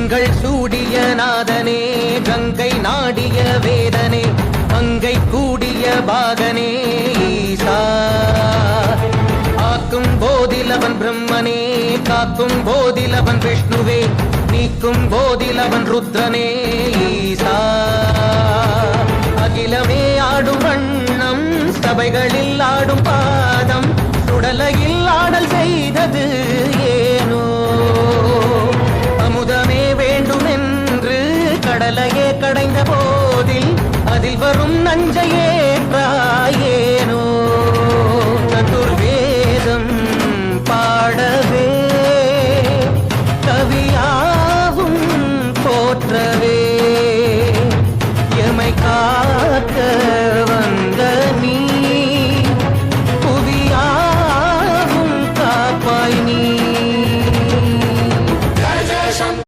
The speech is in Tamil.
திங்கள் சூடிய நாதனே கங்கை நாடிய வேதனே மங்கை கூடிய பாகனே ஈசா ஆக்கும் போதிலவன் பிரம்மனே காக்கும் போதிலவன் விஷ்ணுவே நீக்கும் போதிலவன் ருத்ரனே ஈசா அகிலமே ஆடும் வண்ணம் சபைகளில் ஆடும் பாதம் சுடலையில் ஆடல் செய்தது ஏனோ அமுதமே வேண்டுமென்று கடலையே கடைந்த போதில் அதில் வரும் நஞ்சையே